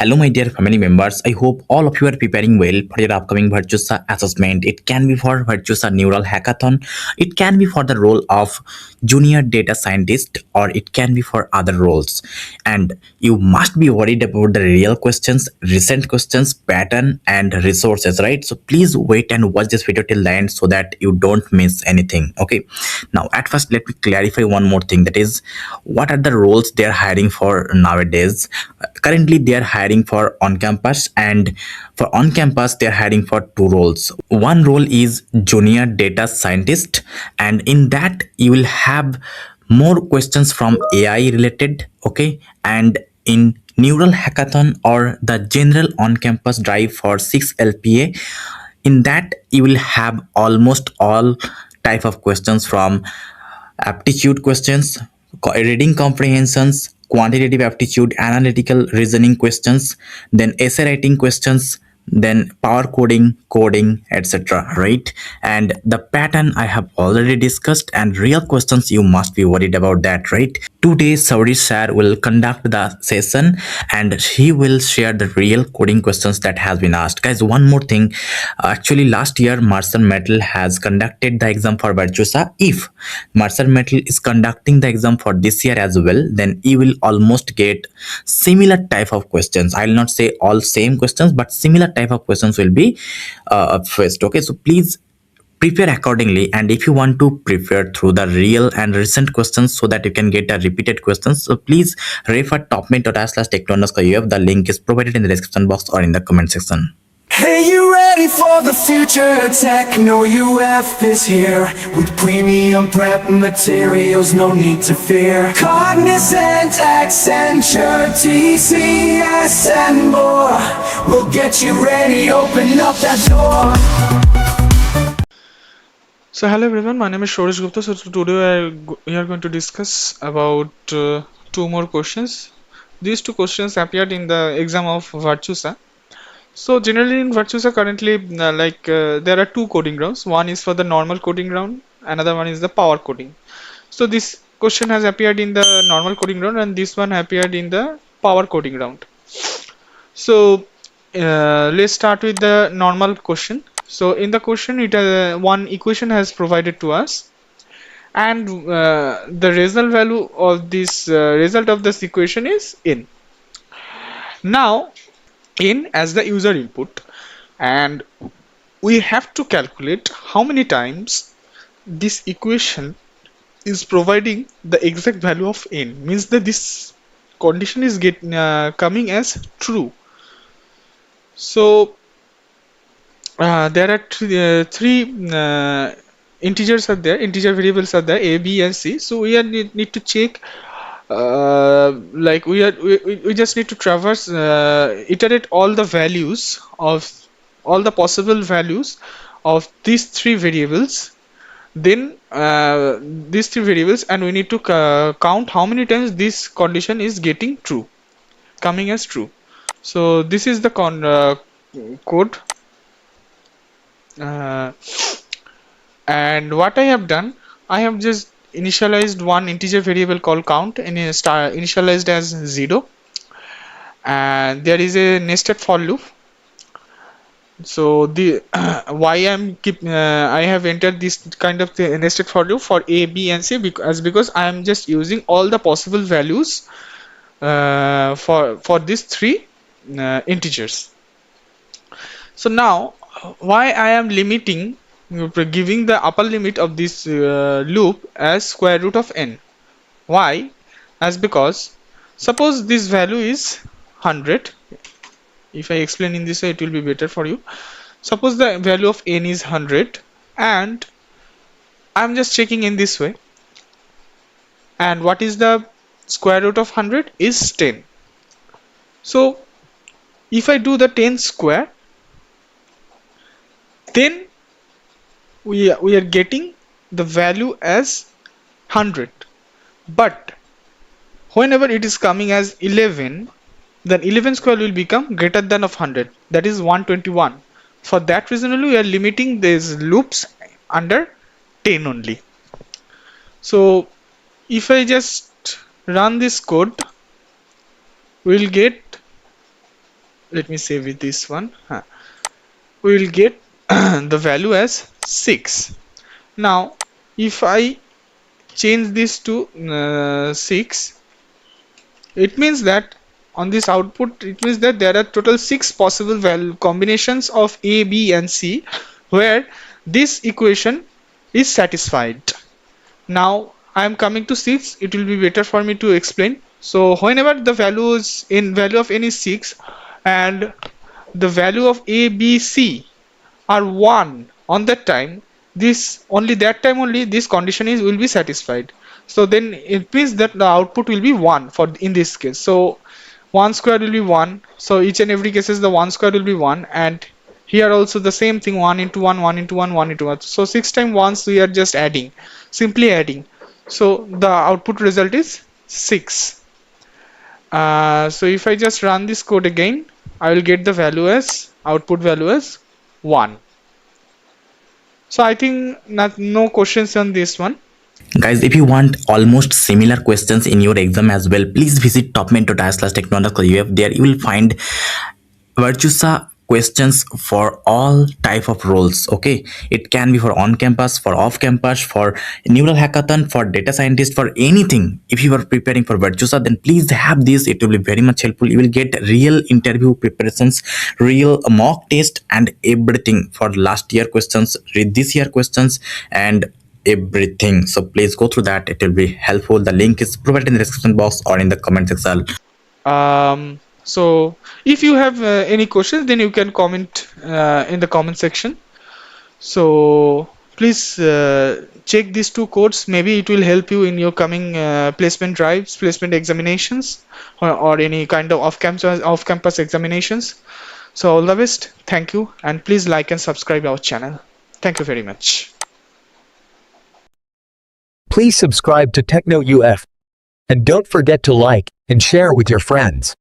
Hello, my dear family members. I hope all of you are preparing well for your upcoming Virtusa assessment. It can be for Virtusa Neural Hackathon, it can be for the role of junior data scientist, or it can be for other roles. And you must be worried about the real questions, recent questions, pattern, and resources, right? So please wait and watch this video till the end so that you don't miss anything. Okay. Now, at first, let me clarify one more thing, that is, what are the roles they are hiring for nowadays? Currently they are hiring for on campus, and for on campus they are hiring for two roles. One role is junior data scientist, and in that you will have more questions from AI related. Okay. And in neural hackathon or the general on campus drive for 6 LPA, in that you will have almost all type of questions from aptitude questions, reading comprehensions, quantitative aptitude, analytical reasoning questions, then essay writing questions, then power coding, coding, etc. Right? And the pattern I have already discussed, and real questions you must be worried about that, right? Today, Sauri sir will conduct the session and he will share the real coding questions that has been asked. Guys, one more thing. Actually, last year, Mercer Metal has conducted the exam for Virtusa. If Mercer Metal is conducting the exam for this year as well, then you will almost get similar type of questions. I will not say all same questions, but similar type of questions will be faced. Okay, so please prepare accordingly, and if you want to prepare through the real and recent questions so that you can get a repeated questions, so please refer topmate.us/techno_uf. The link is provided in the description box or in the comment section. Hey, you ready for the future? Tekno UF is here with premium prep materials, no need to fear. Cognizant, Accenture, TCS, and more. We'll get you ready, open up that door. So hello everyone, my name is Shoresh Gupta. So today we are going to discuss about two more questions. These two questions appeared in the exam of Virtusa. So generally in Virtusa currently there are two coding rounds. One is for the normal coding round, another one is the power coding. So this question has appeared in the normal coding round and this one appeared in the power coding round. So let's start with the normal question. So in the question, one equation has provided to us, and the result value of this result of this equation is in. Now we have in as the user input, and we have to calculate how many times this equation is providing the exact value of n. Means that this condition is coming as true. So there are three integers are there, integer variables are there, a, b, and c. So we need to check. We just need to traverse, iterate all the values of all the possible values of these three variables. Then these three variables, and we need to count how many times this condition is getting true, coming as true. So this is the code. And what I have done, I have just initialized one integer variable called count and initialized as 0, and there is a nested for loop. So the why I have entered this kind of nested for loop for a, b, and c because I am just using all the possible values for these three integers. So now why I am limiting, giving the upper limit of this loop as square root of n. Why? As because suppose this value is 100. If I explain in this way, it will be better for you. Suppose the value of n is 100, and I'm just checking in this way. And what is the square root of 100? Is 10. So if I do the 10 square, then we are getting the value as 100. But whenever it is coming as 11, then 11 square will become greater than of 100, that is 121. For that reason only we are limiting these loops under 10 only. So if I just run this code, we will get let me save with this one. We will get the value as 6. Now if I change this to 6, it means that on this output, it means that there are total 6 possible value combinations of A, B and C where this equation is satisfied. Now I am coming to 6. It will be better for me to explain. So whenever the value is in value of n is 6 and the value of A, B, C are 1 on that time, this only that time only this condition is will be satisfied. So then it means that the output will be 1 for in this case. So 1 square will be 1. So each and every cases the 1 square will be 1, and here also the same thing, 1 into 1, 1 into 1, 1 into 1. So 6 times 1s we are just adding, simply adding. So the output result is 6. So if I just run this code again, I will get the value as output value as 1. So I think no questions on this one. Guys, if you want almost similar questions in your exam as well, please visit topment.is/technology. There you will find Virtusa questions for all type of roles. Okay, it can be for on campus, for off campus, for neural hackathon, for data scientist, for anything. If you are preparing for Virtusa, then please have this. It will be very much helpful. You will get real interview preparations, real mock test and everything for last year questions, read this year questions and everything. So please go through that. It will be helpful. The link is provided in the description box or in the comment section. So if you have any questions, then you can comment in the comment section. So please check these 2 codes. Maybe it will help you in your coming placement drives, placement examinations, or any kind of off-campus examinations. So all the best. Thank you, and please like and subscribe our channel. Thank you very much. Please subscribe to Tekno UF. And don't forget to like and share with your friends.